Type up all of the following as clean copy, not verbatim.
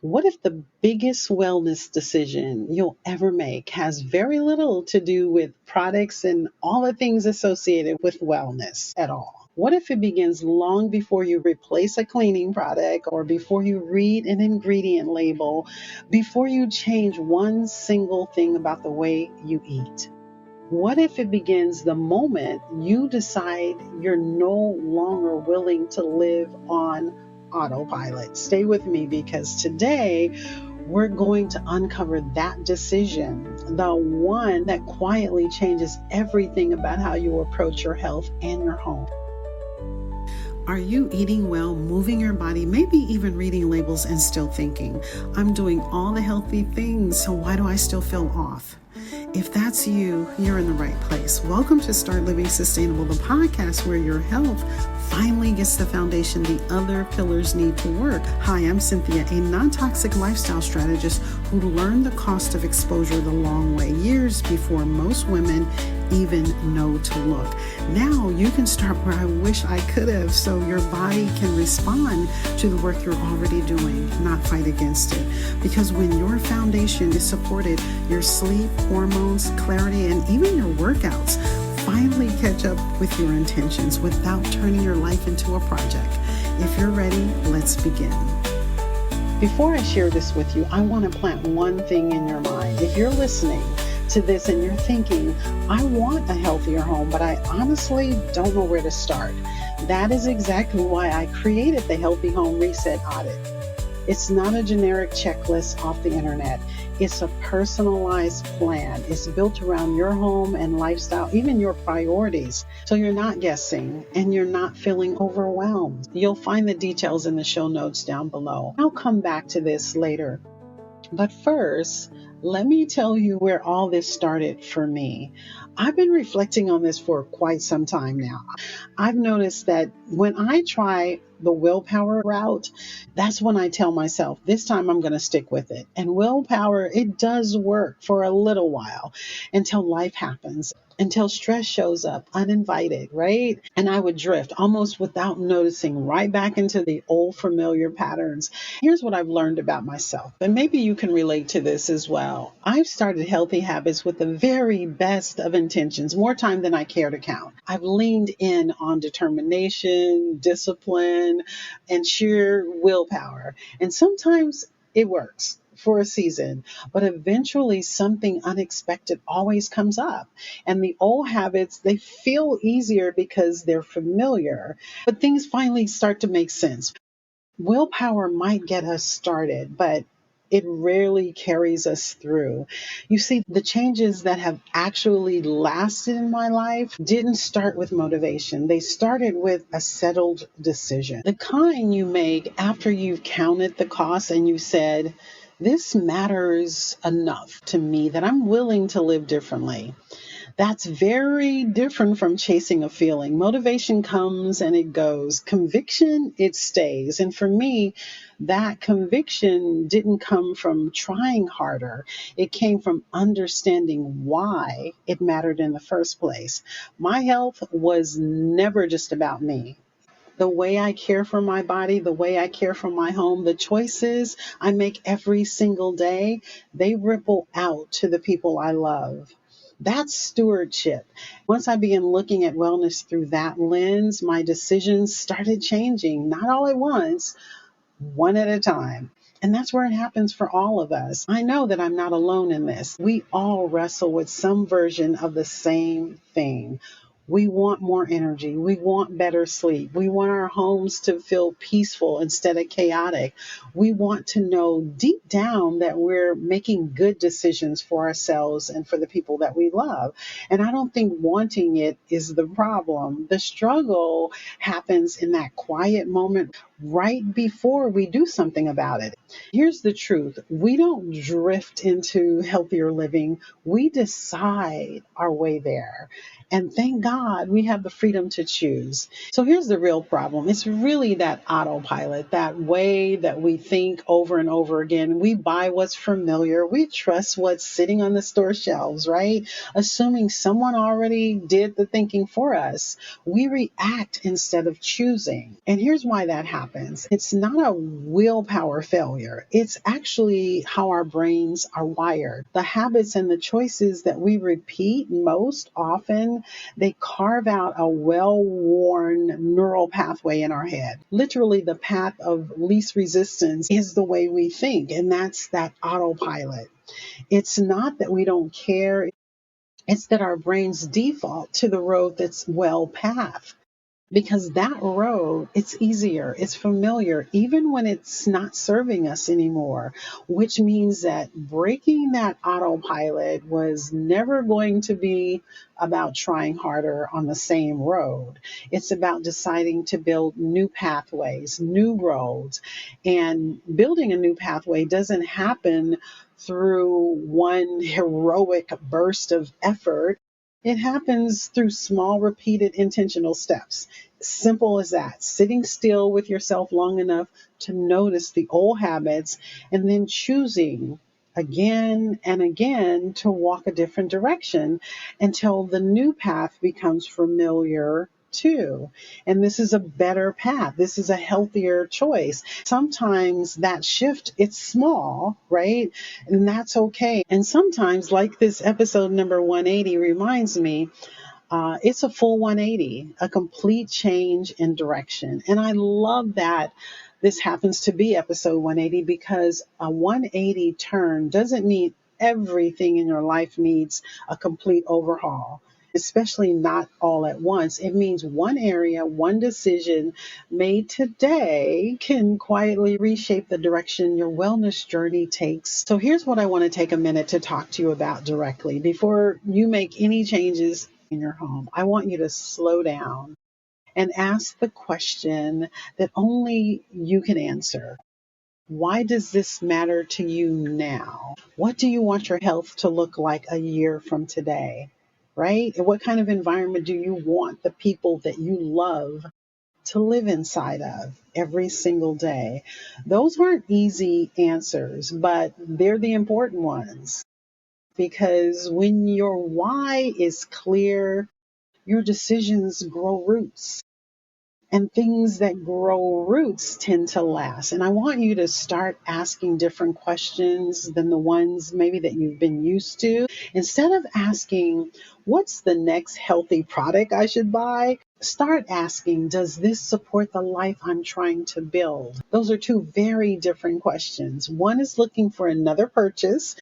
What if the biggest wellness decision you'll ever make has very little to do with products and all the things associated with wellness at all? What if it begins long before you replace a cleaning product or before you read an ingredient label, before you change one single thing about the way you eat? What if it begins the moment you decide you're no longer willing to live on autopilot? Stay with me because today we're going to uncover that decision, the one that quietly changes everything about how you approach your health and your home. Are you eating well, moving your body, maybe even reading labels and still thinking, I'm doing all the healthy things, so why do I still feel off? If that's you, you're in the right place. Welcome to Start Living Sustainable, the podcast where your health finally gets the foundation the other pillars need to work. Hi, I'm Cynthia, a non-toxic lifestyle strategist who learned the cost of exposure the long way, years before most women even know to look. Now you can start where I wish I could have, so your body can respond to the work you're already doing, not fight against it. Because when your foundation is supported, your sleep, hormones, clarity, and even your workouts finally catch up with your intentions without turning your life into a project. If you're ready, let's begin. Before I share this with you, I want to plant one thing in your mind. If you're listening to this and you're thinking, I want a healthier home, but I honestly don't know where to start, that is exactly why I created the Healthy Home Reset Audit. It's not a generic checklist off the internet. It's a personalized plan. It's built around your home and lifestyle, even your priorities. So you're not guessing and you're not feeling overwhelmed. You'll find the details in the show notes down below. I'll come back to this later. But first, let me tell you where all this started for me. I've been reflecting on this for quite some time now. I've noticed that when I try the willpower route, that's when I tell myself, this time I'm going to stick with it. And willpower, it does work for a little while until life happens, until stress shows up uninvited, right? And I would drift almost without noticing right back into the old familiar patterns. Here's what I've learned about myself, and maybe you can relate to this as well. I've started healthy habits with the very best of intentions, more time than I care to count. I've leaned in on determination, discipline, and sheer willpower. And sometimes it works for a season, but eventually something unexpected always comes up. And the old habits, they feel easier because they're familiar, but things finally start to make sense. Willpower might get us started, but it rarely carries us through. You see, the changes that have actually lasted in my life didn't start with motivation. They started with a settled decision. The kind you make after you've counted the costs and you said, this matters enough to me that I'm willing to live differently. That's very different from chasing a feeling. Motivation comes and it goes. Conviction, it stays. And for me, that conviction didn't come from trying harder. It came from understanding why it mattered in the first place. My health was never just about me. The way I care for my body, the way I care for my home, the choices I make every single day, they ripple out to the people I love. That's stewardship. Once I began looking at wellness through that lens, my decisions started changing, not all at once, one at a time. And that's where it happens for all of us. I know that I'm not alone in this. We all wrestle with some version of the same thing. We want more energy. We want better sleep. We want our homes to feel peaceful instead of chaotic. We want to know deep down that we're making good decisions for ourselves and for the people that we love. And I don't think wanting it is the problem. The struggle happens in that quiet moment right before we do something about it. Here's the truth. We don't drift into healthier living. We decide our way there. And thank God God, we have the freedom to choose. So here's the real problem. It's really that autopilot, that way that we think over and over again. We buy what's familiar. We trust what's sitting on the store shelves, right? Assuming someone already did the thinking for us. We react instead of choosing. And here's why that happens. It's not a willpower failure. It's actually how our brains are wired. The habits and the choices that we repeat most often, they carve out a well-worn neural pathway in our head. Literally, the path of least resistance is the way we think, and that's that autopilot. It's not that we don't care, it's that our brains default to the road that's well path. Because that road, it's easier, it's familiar, even when it's not serving us anymore, which means that breaking that autopilot was never going to be about trying harder on the same road. It's about deciding to build new pathways, new roads. And building a new pathway doesn't happen through one heroic burst of effort. It happens through small, repeated, intentional steps. Simple as that. Sitting still with yourself long enough to notice the old habits and then choosing again and again to walk a different direction until the new path becomes familiar too. And this is a better path. This is a healthier choice. Sometimes that shift, it's small, right? And that's okay. And sometimes, like this episode number 180 reminds me, it's a full 180, a complete change in direction. And I love that this happens to be episode 180 because a 180 turn doesn't mean everything in your life needs a complete overhaul, especially not all at once. It means one area, one decision made today can quietly reshape the direction your wellness journey takes. So here's what I want to take a minute to talk to you about directly. Before you make any changes in your home, I want you to slow down and ask the question that only you can answer. Why does this matter to you now? What do you want your health to look like a year from today? Right? And what kind of environment do you want the people that you love to live inside of every single day? Those aren't easy answers, but they're the important ones. Because when your why is clear, your decisions grow roots. And things that grow roots tend to last. And I want you to start asking different questions than the ones maybe that you've been used to. Instead of asking, what's the next healthy product I should buy? Start asking, does this support the life I'm trying to build? Those are two very different questions. One is looking for another purchase,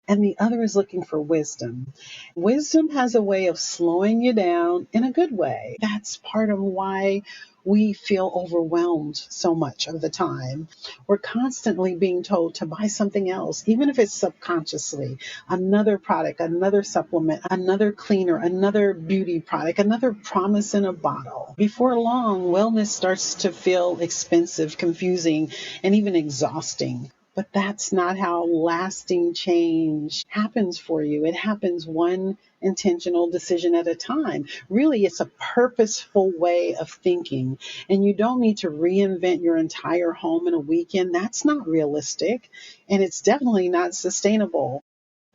and the other is looking for wisdom. Wisdom has a way of slowing you down in a good way. That's part of why we feel overwhelmed so much of the time. We're constantly being told to buy something else, even if it's subconsciously, another product, another supplement, another cleaner, another beauty product, another promise in a bottle. Before long, wellness starts to feel expensive, confusing, and even exhausting. But that's not how lasting change happens for you. It happens one intentional decision at a time. Really, it's a purposeful way of thinking. And you don't need to reinvent your entire home in a weekend. That's not realistic. And it's definitely not sustainable.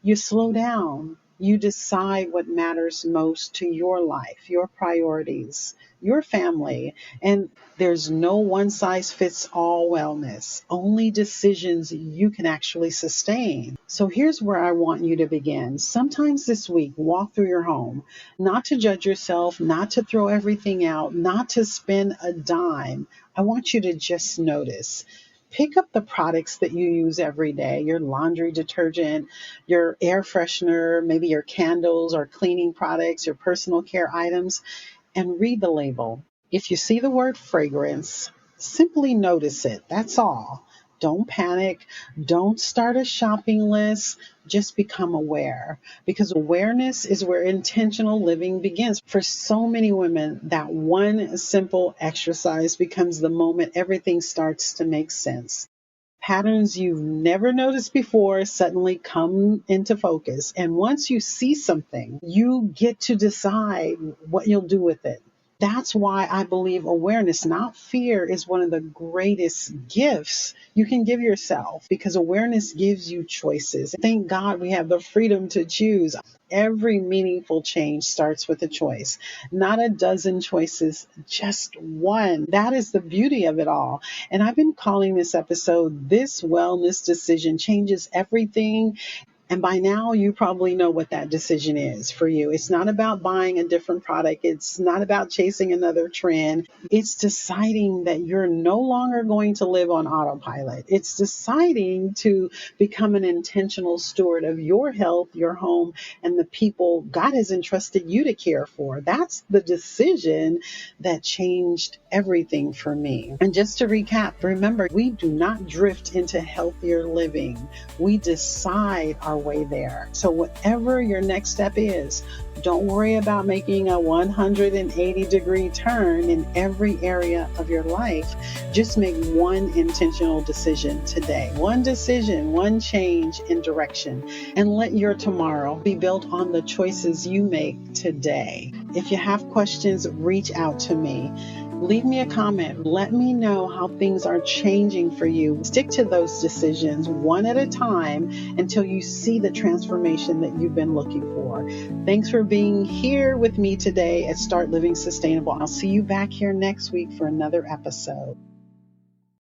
You slow down. You decide what matters most to your life, your priorities, your family. And there's no one size fits all wellness, only decisions you can actually sustain. So here's where I want you to begin. Sometimes this week, walk through your home, not to judge yourself, not to throw everything out, not to spend a dime. I want you to just notice. Pick up the products that you use every day, your laundry detergent, your air freshener, maybe your candles or cleaning products, your personal care items, and read the label. If you see the word fragrance, simply notice it. That's all. Don't panic. Don't start a shopping list. Just become aware, because awareness is where intentional living begins. For so many women, that one simple exercise becomes the moment everything starts to make sense. Patterns you've never noticed before suddenly come into focus. And once you see something, you get to decide what you'll do with it. That's why I believe awareness, not fear, is one of the greatest gifts you can give yourself, because awareness gives you choices. Thank God we have the freedom to choose. Every meaningful change starts with a choice, not a dozen choices, just one. That is the beauty of it all. And I've been calling this episode, This Wellness Decision Changes Everything. And by now, you probably know what that decision is for you. It's not about buying a different product. It's not about chasing another trend. It's deciding that you're no longer going to live on autopilot. It's deciding to become an intentional steward of your health, your home, and the people God has entrusted you to care for. That's the decision that changed everything for me. And just to recap, remember, we do not drift into healthier living. We decide our way there. So whatever your next step is, don't worry about making a 180-degree turn in every area of your life. Just make one intentional decision today. One decision, one change in direction, and let your tomorrow be built on the choices you make today. If you have questions, reach out to me. Leave me a comment. Let me know how things are changing for you. Stick to those decisions one at a time until you see the transformation that you've been looking for. Thanks for being here with me today at Start Living Sustainable. I'll see you back here next week for another episode.